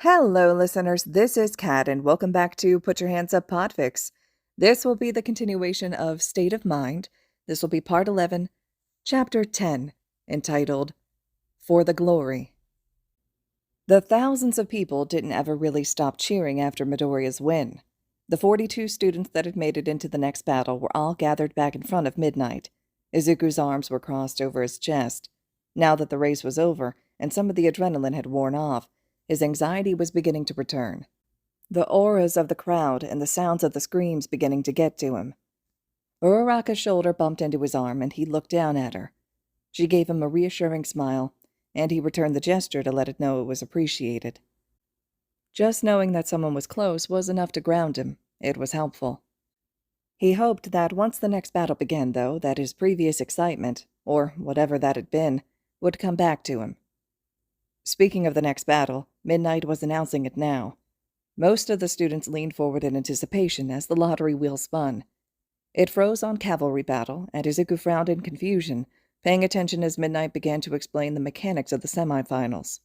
Hello, listeners. This is Kat, and welcome back to Put Your Hands Up Podfics. This will be the continuation of State of Mind. This will be Part 11, Chapter 10, entitled For the Glory. The thousands of people didn't ever really stop cheering after Midoriya's win. The 42 students that had made it into the next battle were all gathered back in front of Midnight. Izuku's arms were crossed over his chest. Now that the race was over, and some of the adrenaline had worn off, his anxiety was beginning to return. The auras of the crowd and the sounds of the screams beginning to get to him. Uraraka's shoulder bumped into his arm, and he looked down at her. She gave him a reassuring smile, and he returned the gesture to let it know it was appreciated. Just knowing that someone was close was enough to ground him. It was helpful. He hoped that once the next battle began, though, that his previous excitement, or whatever that had been, would come back to him. Speaking of the next battle, Midnight was announcing it now. Most of the students leaned forward in anticipation as the lottery wheel spun. It froze on cavalry battle, and Izuku frowned in confusion, paying attention as Midnight began to explain the mechanics of the semifinals.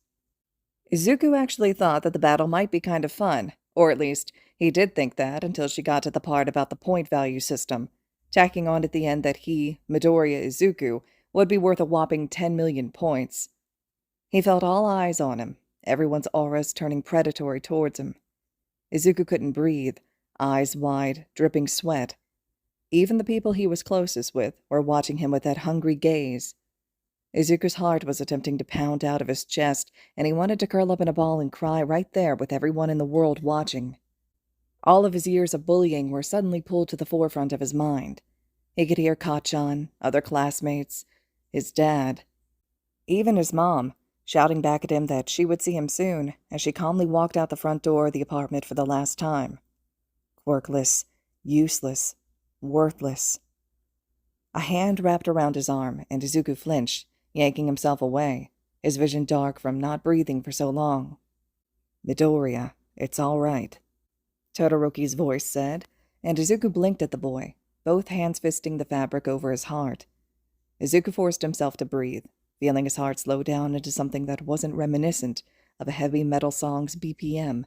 Izuku actually thought that the battle might be kind of fun, or at least, he did think that until she got to the part about the point value system, tacking on at the end that he, Midoriya Izuku, would be worth a whopping 10 million points. He felt all eyes on him, everyone's auras turning predatory towards him. Izuku couldn't breathe, eyes wide, dripping sweat. Even the people he was closest with were watching him with that hungry gaze. Izuku's heart was attempting to pound out of his chest, and he wanted to curl up in a ball and cry right there with everyone in the world watching. All of his years of bullying were suddenly pulled to the forefront of his mind. He could hear Kacchan, other classmates, his dad, even his mom, shouting back at him that she would see him soon, as she calmly walked out the front door of the apartment for the last time. Quirkless, useless, worthless. A hand wrapped around his arm, and Izuku flinched, yanking himself away, his vision dark from not breathing for so long. "Midoriya, it's all right," Todoroki's voice said, and Izuku blinked at the boy, both hands fisting the fabric over his heart. Izuku forced himself to breathe, feeling his heart slow down into something that wasn't reminiscent of a heavy metal song's BPM.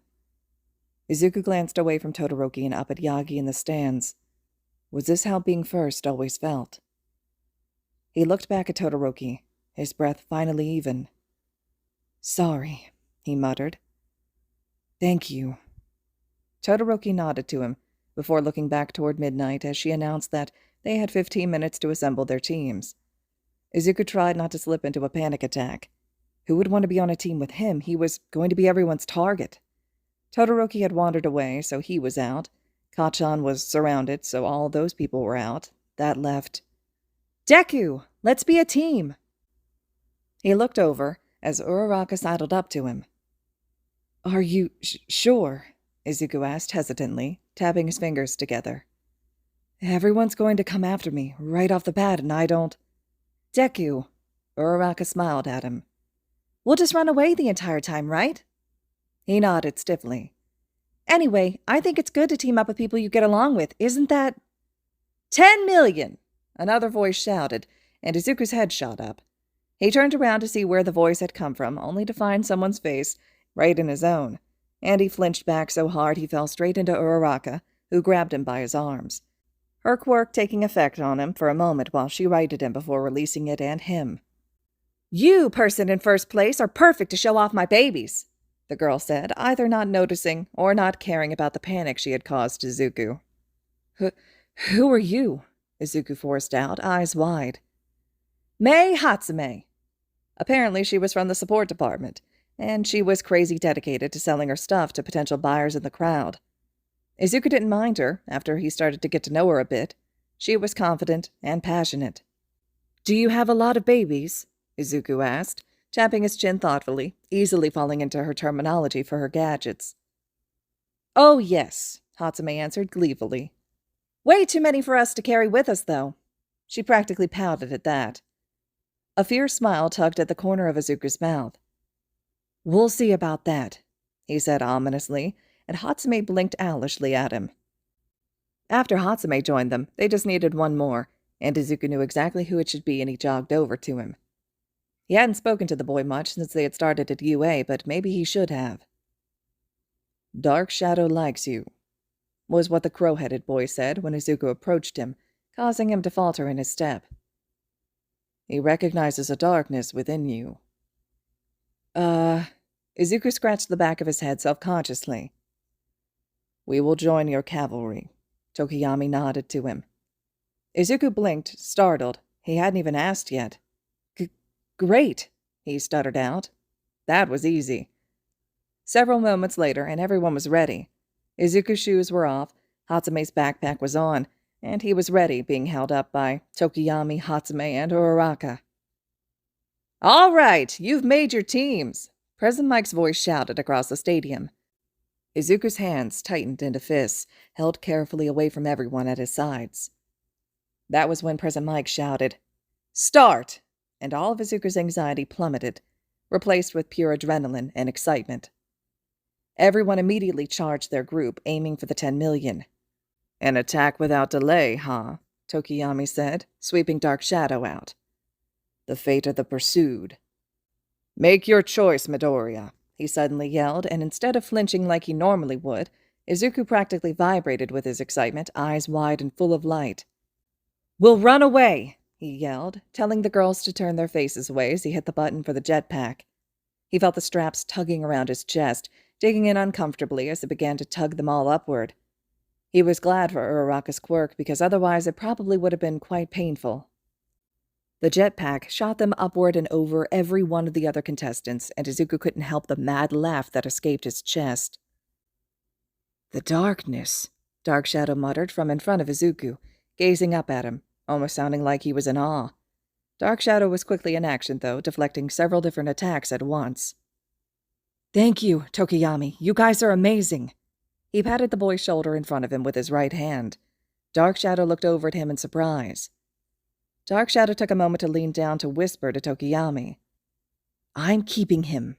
Izuku glanced away from Todoroki and up at Yagi in the stands. Was this how being first always felt? He looked back at Todoroki, his breath finally even. "Sorry," he muttered. "Thank you." Todoroki nodded to him, before looking back toward Midnight as she announced that they had 15 minutes to assemble their teams. Izuku tried not to slip into a panic attack. Who would want to be on a team with him? He was going to be everyone's target. Todoroki had wandered away, so he was out. Kacchan was surrounded, so all those people were out. That left Deku! Let's be a team! He looked over as Uraraka sidled up to him. "Are you sure?" Izuku asked hesitantly, tapping his fingers together. "Everyone's going to come after me, right off the bat, and I don't—" "Deku," Uraraka smiled at him. "We'll just run away the entire time, right?" He nodded stiffly. "Anyway, I think it's good to team up with people you get along with, isn't that—" "10 million! Another voice shouted, and Izuku's head shot up. He turned around to see where the voice had come from, only to find someone's face right in his own, and he flinched back so hard he fell straight into Uraraka, who grabbed him by his arms. Her quirk taking effect on him for a moment while she righted him before releasing it and him. "You, person in first place, are perfect to show off my babies," the girl said, either not noticing or not caring about the panic she had caused Izuku. Who are you?" Izuku forced out, eyes wide. "Mei Hatsume." Apparently she was from the support department, and she was crazy dedicated to selling her stuff to potential buyers in the crowd. Izuku didn't mind her after he started to get to know her a bit. She was confident and passionate. "Do you have a lot of babies?" Izuku asked, tapping his chin thoughtfully, easily falling into her terminology for her gadgets. "Oh, yes," Hatsume answered gleefully. "Way too many for us to carry with us, though." She practically pouted at that. A fierce smile tugged at the corner of Izuku's mouth. "We'll see about that," he said ominously, and Hatsume blinked owlishly at him. After Hatsume joined them, they just needed one more, and Izuku knew exactly who it should be, and he jogged over to him. He hadn't spoken to the boy much since they had started at UA, but maybe he should have. Dark Shadow likes you, was what the crow-headed boy said when Izuku approached him, causing him to falter in his step. He recognizes a darkness within you. Izuku scratched the back of his head self-consciously. We will join your cavalry. Tokiyami nodded to him. Izuku blinked, startled. He hadn't even asked yet. Great, he stuttered out. That was easy. Several moments later, and everyone was ready. Izuku's shoes were off, Hatsume's backpack was on, and he was ready, being held up by Tokiyami, Hatsume, and Uraraka. All right, you've made your teams, President Mike's voice shouted across the stadium. Izuku's hands tightened into fists, held carefully away from everyone at his sides. That was when President Mike shouted, "Start!" and all of Izuku's anxiety plummeted, replaced with pure adrenaline and excitement. Everyone immediately charged their group, aiming for the 10 million. An attack without delay, huh? Tokiyami said, sweeping Dark Shadow out. The fate of the pursued. Make your choice, Midoriya, he suddenly yelled, and instead of flinching like he normally would, Izuku practically vibrated with his excitement, eyes wide and full of light. We'll run away, he yelled, telling the girls to turn their faces away as he hit the button for the jetpack. He felt the straps tugging around his chest, digging in uncomfortably as it began to tug them all upward. He was glad for Uraraka's quirk, because otherwise it probably would have been quite painful. The jetpack shot them upward and over every one of the other contestants, and Izuku couldn't help the mad laugh that escaped his chest. The darkness, Dark Shadow muttered from in front of Izuku, gazing up at him, almost sounding like he was in awe. Dark Shadow was quickly in action, though, deflecting several different attacks at once. Thank you, Tokiyami. You guys are amazing. He patted the boy's shoulder in front of him with his right hand. Dark Shadow looked over at him in surprise. Dark Shadow took a moment to lean down to whisper to Tokiyami. I'm keeping him.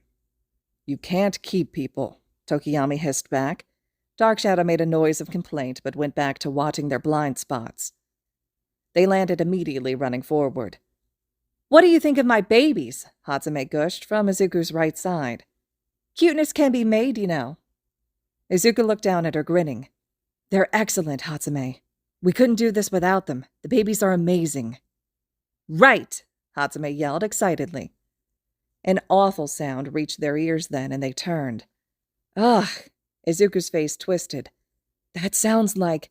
You can't keep people, Tokiyami hissed back. Dark Shadow made a noise of complaint, but went back to watching their blind spots. They landed immediately, running forward. What do you think of my babies? Hatsume gushed from Izuku's right side. Cuteness can be made, you know. Izuku looked down at her, grinning. They're excellent, Hatsume. We couldn't do this without them. The babies are amazing. Right, Hatsume yelled excitedly. An awful sound reached their ears then, and they turned. Ugh, Izuku's face twisted. That sounds like...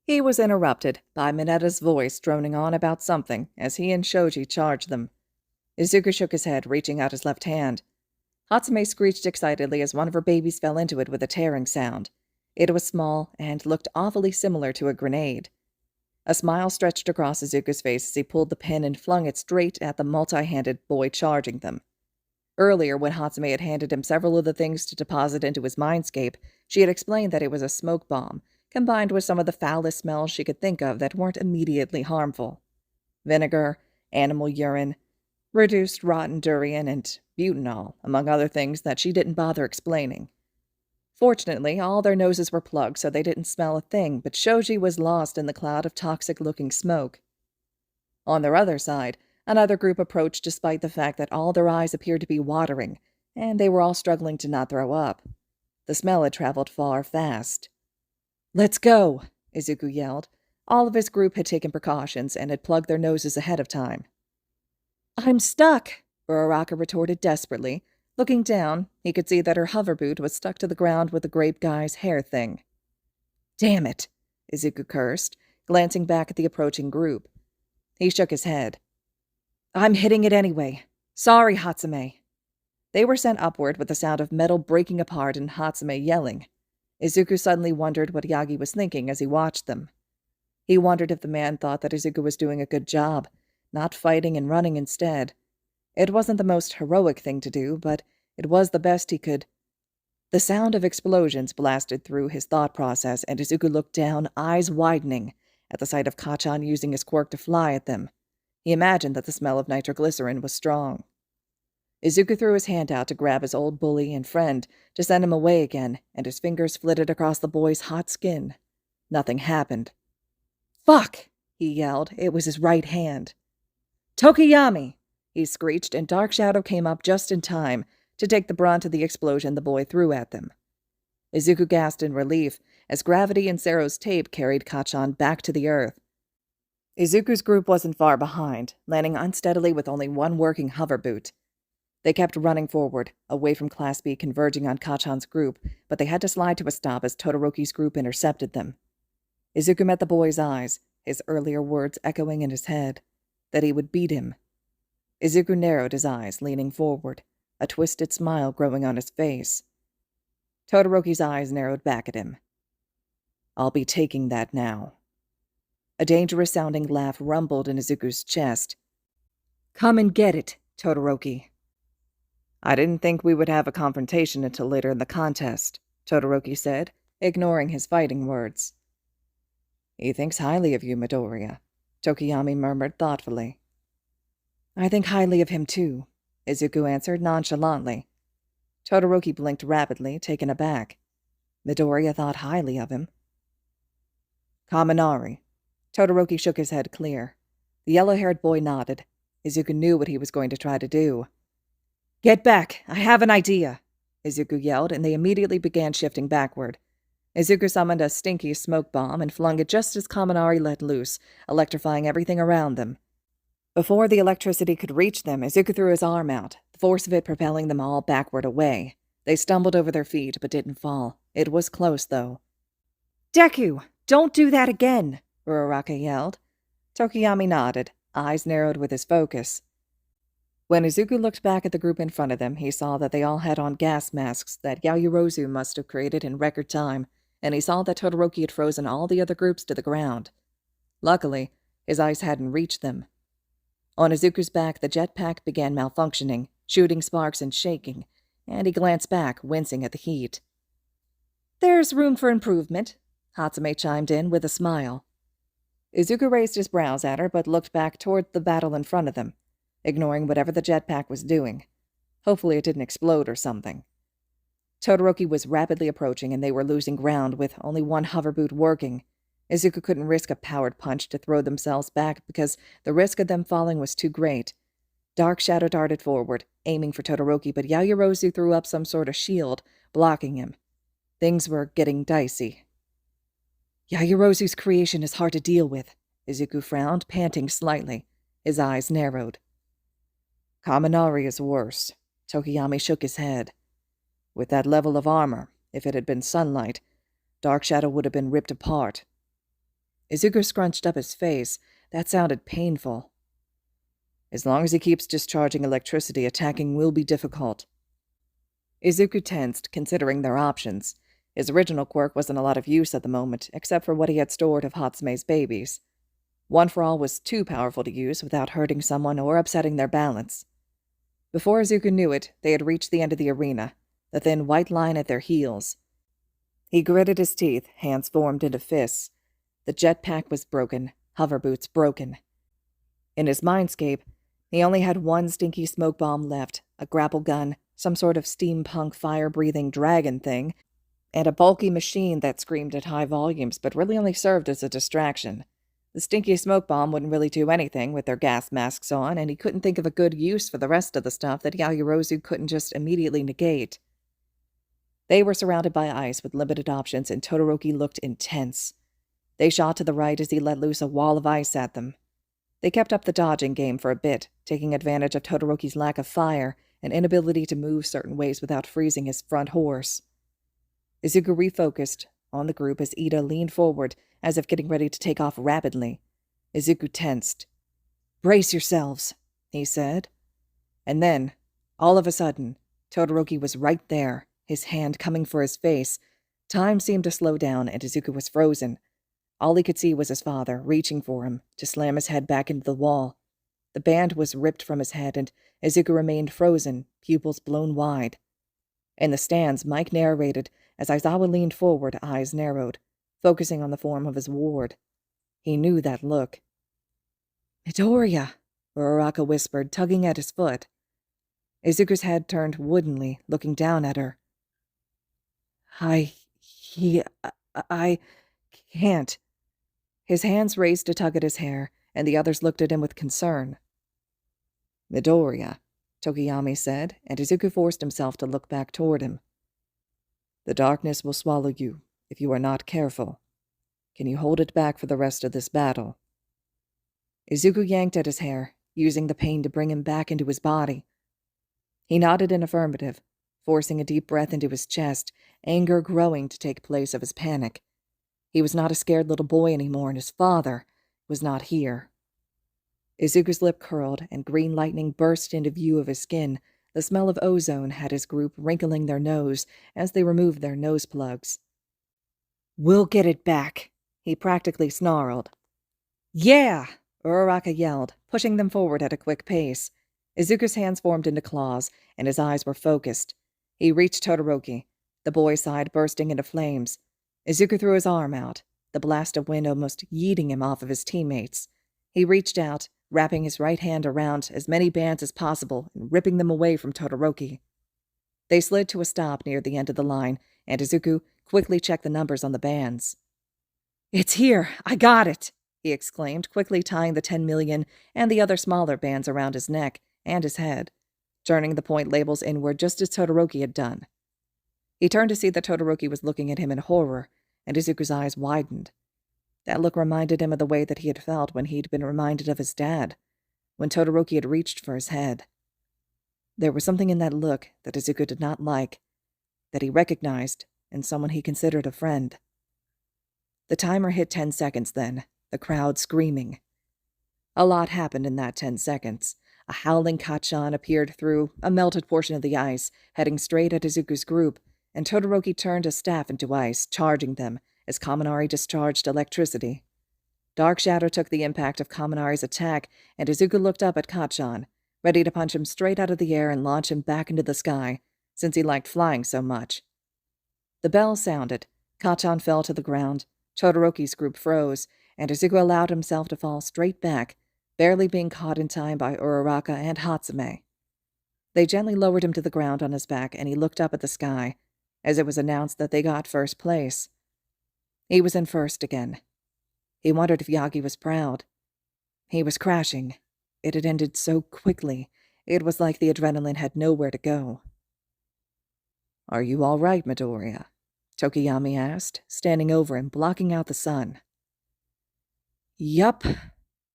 He was interrupted by Minetta's voice droning on about something as he and Shoji charged them. Izuku shook his head, reaching out his left hand. Hatsume screeched excitedly as one of her babies fell into it with a tearing sound. It was small and looked awfully similar to a grenade. A smile stretched across Izuku's face as he pulled the pin and flung it straight at the multi-handed boy charging them. Earlier, when Hatsume had handed him several of the things to deposit into his mindscape, she had explained that it was a smoke bomb, combined with some of the foulest smells she could think of that weren't immediately harmful. Vinegar, animal urine, reduced rotten durian, and butanol, among other things that she didn't bother explaining. Fortunately, all their noses were plugged, so they didn't smell a thing, but Shoji was lost in the cloud of toxic-looking smoke. On their other side, another group approached despite the fact that all their eyes appeared to be watering, and they were all struggling to not throw up. The smell had traveled far fast. Let's go, Izuku yelled. All of his group had taken precautions and had plugged their noses ahead of time. I'm stuck, Uraraka retorted desperately. Looking down, he could see that her hover boot was stuck to the ground with the grape guy's hair thing. Damn it, Izuku cursed, glancing back at the approaching group. He shook his head. I'm hitting it anyway. Sorry, Hatsume. They were sent upward with the sound of metal breaking apart and Hatsume yelling. Izuku suddenly wondered what Yagi was thinking as he watched them. He wondered if the man thought that Izuku was doing a good job, not fighting and running instead. It wasn't the most heroic thing to do, but it was the best he could. The sound of explosions blasted through his thought process, and Izuku looked down, eyes widening, at the sight of Kacchan using his quirk to fly at them. He imagined that the smell of nitroglycerin was strong. Izuku threw his hand out to grab his old bully and friend to send him away again, and his fingers flitted across the boy's hot skin. Nothing happened. Fuck! He yelled. It was his right hand. Tokiyami! He screeched, and Dark Shadow came up just in time to take the brunt of the explosion the boy threw at them. Izuku gasped in relief as gravity and Sero's tape carried Kachan back to the earth. Izuku's group wasn't far behind, landing unsteadily with only one working hover boot. They kept running forward, away from Class B converging on Kachan's group, but they had to slide to a stop as Todoroki's group intercepted them. Izuku met the boy's eyes, his earlier words echoing in his head, that he would beat him. Izuku narrowed his eyes, leaning forward, a twisted smile growing on his face. Todoroki's eyes narrowed back at him. I'll be taking that now. A dangerous-sounding laugh rumbled in Izuku's chest. Come and get it, Todoroki. I didn't think we would have a confrontation until later in the contest, Todoroki said, ignoring his fighting words. He thinks highly of you, Midoriya, Tokiyami murmured thoughtfully. I think highly of him too, Izuku answered nonchalantly. Todoroki blinked rapidly, taken aback. Midoriya thought highly of him. Kaminari. Todoroki shook his head clear. The yellow-haired boy nodded. Izuku knew what he was going to try to do. Get back! I have an idea! Izuku yelled, and they immediately began shifting backward. Izuku summoned a stinky smoke bomb and flung it just as Kaminari let loose, electrifying everything around them. Before the electricity could reach them, Izuku threw his arm out, the force of it propelling them all backward away. They stumbled over their feet, but didn't fall. It was close, though. Deku! Don't do that again! Uraraka yelled. Tokiyami nodded, eyes narrowed with his focus. When Izuku looked back at the group in front of them, he saw that they all had on gas masks that Yaoyorozu must have created in record time, and he saw that Todoroki had frozen all the other groups to the ground. Luckily, his eyes hadn't reached them. On Izuku's back, the jetpack began malfunctioning, shooting sparks and shaking, and he glanced back, wincing at the heat. There's room for improvement, Hatsume chimed in with a smile. Izuku raised his brows at her, but looked back toward the battle in front of them, ignoring whatever the jetpack was doing. Hopefully it didn't explode or something. Todoroki was rapidly approaching, and they were losing ground with only one hoverboot working. Izuku couldn't risk a powered punch to throw themselves back because the risk of them falling was too great. Dark Shadow darted forward, aiming for Todoroki, but Yaoyorozu threw up some sort of shield, blocking him. Things were getting dicey. Yaoyorozu's creation is hard to deal with, Izuku frowned, panting slightly. His eyes narrowed. Kaminari is worse. Tokiyami shook his head. With that level of armor, if it had been sunlight, Dark Shadow would have been ripped apart. Izuku scrunched up his face. That sounded painful. As long as he keeps discharging electricity, attacking will be difficult. Izuku tensed, considering their options. His original quirk wasn't a lot of use at the moment, except for what he had stored of Hatsume's babies. One for All was too powerful to use without hurting someone or upsetting their balance. Before Izuku knew it, they had reached the end of the arena, the thin white line at their heels. He gritted his teeth, hands formed into fists. The jetpack was broken, hoverboots broken. In his mindscape, he only had one stinky smoke bomb left, a grapple gun, some sort of steampunk fire-breathing dragon thing, and a bulky machine that screamed at high volumes but really only served as a distraction. The stinky smoke bomb wouldn't really do anything with their gas masks on, and he couldn't think of a good use for the rest of the stuff that Yaoyorozu couldn't just immediately negate. They were surrounded by ice with limited options, and Todoroki looked intense. They shot to the right as he let loose a wall of ice at them. They kept up the dodging game for a bit, taking advantage of Todoroki's lack of fire and inability to move certain ways without freezing his front horse. Izuku refocused on the group as Ida leaned forward, as if getting ready to take off rapidly. Izuku tensed. "Brace yourselves," he said. And then, all of a sudden, Todoroki was right there, his hand coming for his face. Time seemed to slow down, and Izuku was frozen. All he could see was his father, reaching for him, to slam his head back into the wall. The band was ripped from his head, and Izuku remained frozen, pupils blown wide. In the stands, Mike narrated as Aizawa leaned forward, eyes narrowed, focusing on the form of his ward. He knew that look. "Midoriya," Uraraka whispered, tugging at his foot. Izuku's head turned woodenly, looking down at her. I can't." His hands raised to tug at his hair, and the others looked at him with concern. "Midoriya," Tokiyami said, and Izuku forced himself to look back toward him. The darkness will swallow you if you are not careful. Can you hold it back for the rest of this battle?" Izuku yanked at his hair, using the pain to bring him back into his body. He nodded in affirmative, forcing a deep breath into his chest, anger growing to take place of his panic. He was not a scared little boy anymore, and his father was not here. Izuku's lip curled, and green lightning burst into view of his skin. The smell of ozone had his group wrinkling their nose as they removed their nose plugs. "We'll get it back," he practically snarled. "Yeah!" Uraraka yelled, pushing them forward at a quick pace. Izuku's hands formed into claws, and his eyes were focused. He reached Todoroki, the boy's side bursting into flames. Izuku threw his arm out, the blast of wind almost yeeting him off of his teammates. He reached out, wrapping his right hand around as many bands as possible and ripping them away from Todoroki. They slid to a stop near the end of the line, and Izuku quickly checked the numbers on the bands. "It's here! I got it!" he exclaimed, quickly tying the 10 million and the other smaller bands around his neck and his head, turning the point labels inward just as Todoroki had done. He turned to see that Todoroki was looking at him in horror, and Izuku's eyes widened. That look reminded him of the way that he had felt when he'd been reminded of his dad, when Todoroki had reached for his head. There was something in that look that Izuku did not like, that he recognized in someone he considered a friend. The timer hit 10 seconds then, the crowd screaming. A lot happened in that 10 seconds. A howling Kacchan appeared through a melted portion of the ice, heading straight at Izuku's group, and Todoroki turned a staff into ice, charging them as Kaminari discharged electricity. Dark Shadow took the impact of Kaminari's attack, and Izuku looked up at Kacchan, ready to punch him straight out of the air and launch him back into the sky, since he liked flying so much. The bell sounded. Kacchan fell to the ground. Todoroki's group froze, and Izuku allowed himself to fall straight back, barely being caught in time by Uraraka and Hatsume. They gently lowered him to the ground on his back, and he looked up at the sky, as it was announced that they got first place. He was in first again. He wondered if Yagi was proud. He was crashing. It had ended so quickly. It was like the adrenaline had nowhere to go. "Are you all right, Midoriya?" Tokiyami asked, standing over him, blocking out the sun. "Yup,"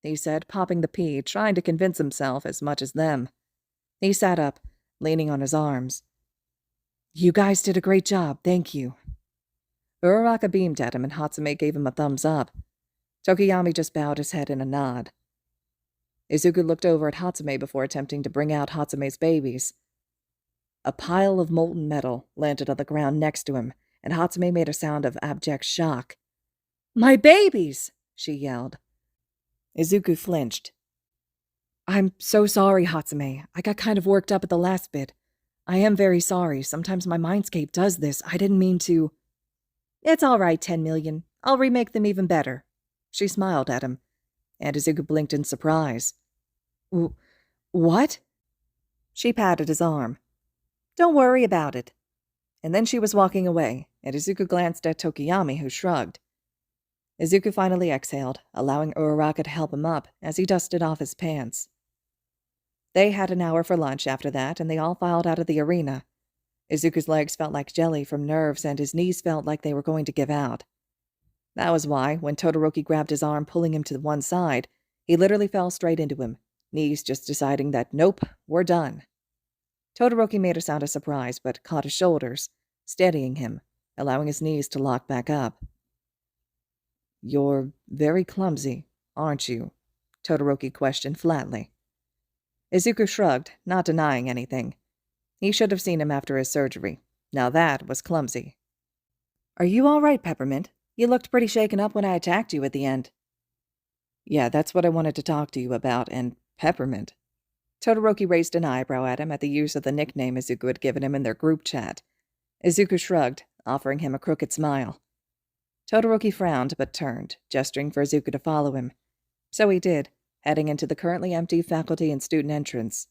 he said, popping the pea, trying to convince himself as much as them. He sat up, leaning on his arms. "You guys did a great job, thank you." Uraraka beamed at him, and Hatsume gave him a thumbs up. Tokiyami just bowed his head in a nod. Izuku looked over at Hatsume before attempting to bring out Hatsume's babies. A pile of molten metal landed on the ground next to him, and Hatsume made a sound of abject shock. "My babies!" she yelled. Izuku flinched. "I'm so sorry, Hatsume. I got kind of worked up at the last bit. I am very sorry. Sometimes my mindscape does this. I didn't mean to." "It's all right, 10 million. I'll remake them even better." She smiled at him, and Izuku blinked in surprise. "What?" She patted his arm. "Don't worry about it." And then she was walking away, and Izuku glanced at Tokiyami, who shrugged. Izuku finally exhaled, allowing Uraraka to help him up as he dusted off his pants. They had an hour for lunch after that, and they all filed out of the arena. Izuku's legs felt like jelly from nerves, and his knees felt like they were going to give out. That was why, when Todoroki grabbed his arm, pulling him to one side, he literally fell straight into him, knees just deciding that, nope, we're done. Todoroki made a sound of surprise, but caught his shoulders, steadying him, allowing his knees to lock back up. "You're very clumsy, aren't you?" Todoroki questioned flatly. Izuku shrugged, not denying anything. He should have seen him after his surgery. Now that was clumsy. "Are you all right, Peppermint? You looked pretty shaken up when I attacked you at the end." "Yeah, that's what I wanted to talk to you about, and Peppermint." Todoroki raised an eyebrow at him at the use of the nickname Izuku had given him in their group chat. Izuku shrugged, offering him a crooked smile. Todoroki frowned but turned, gesturing for Izuku to follow him. So he did, heading into the currently empty faculty and student entrance.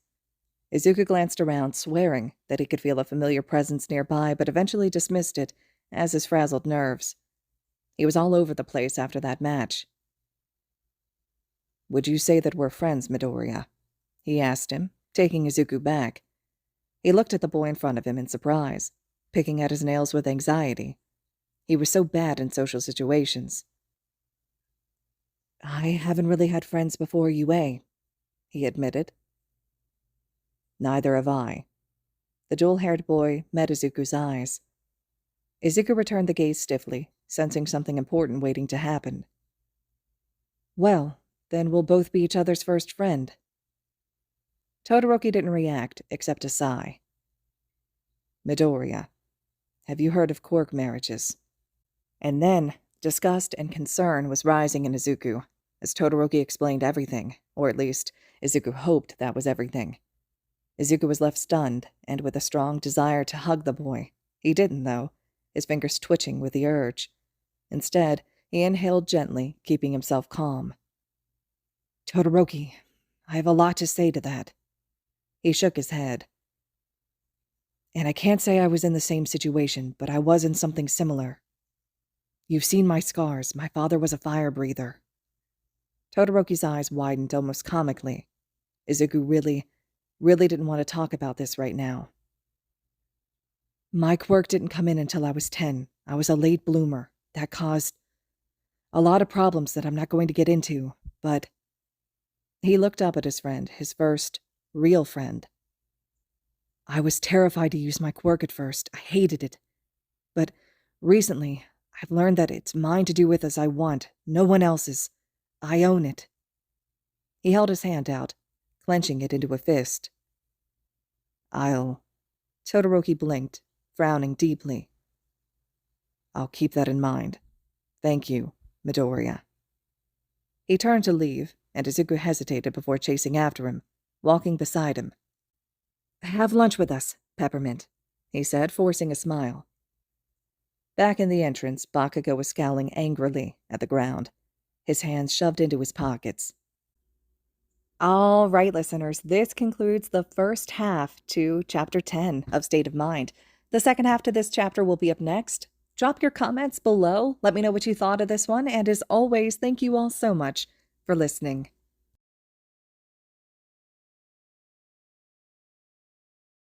Izuku glanced around, swearing that he could feel a familiar presence nearby, but eventually dismissed it as his frazzled nerves. He was all over the place after that match. "Would you say that we're friends, Midoriya?" he asked him, taking Izuku back. He looked at the boy in front of him in surprise. picking at his nails with anxiety. He was so bad in social situations. I haven't really had friends before UA, he admitted. Neither have I. The dual-haired boy met Izuku's eyes. Izuku returned the gaze stiffly, sensing something important waiting to happen. Well, then we'll both be each other's first friend. Todoroki didn't react, except to sigh. Midoriya, have you heard of quirk marriages? And then, disgust and concern was rising in Izuku, as Todoroki explained everything, or at least, Izuku hoped that was everything. Izuku was left stunned, and with a strong desire to hug the boy. He didn't, though, his fingers twitching with the urge. Instead, he inhaled gently, keeping himself calm. Todoroki, I have a lot to say to that. He shook his head. And I can't say I was in the same situation, but I was in something similar. You've seen my scars. My father was a fire breather. Todoroki's eyes widened almost comically. Izuku really didn't want to talk about this right now. My quirk didn't come in until I was 10. I was a late bloomer. That caused a lot of problems that I'm not going to get into, but... He looked up at his friend, his first real friend. I was terrified to use my quirk at first. I hated it. But recently, I've learned that it's mine to do with as I want, no one else's. I own it. He held his hand out, clenching it into a fist. Todoroki blinked, frowning deeply. I'll keep that in mind. Thank you, Midoriya. He turned to leave, and Izuku hesitated before chasing after him, walking beside him. Have lunch with us, Peppermint, he said, forcing a smile. Back in the entrance, Bakugo was scowling angrily at the ground, his hands shoved into his pockets. All right, listeners, this concludes the first half to Chapter 10 of State of Mind. The second half to this chapter will be up next. Drop your comments below. Let me know what you thought of this one, and as always, thank you all so much for listening.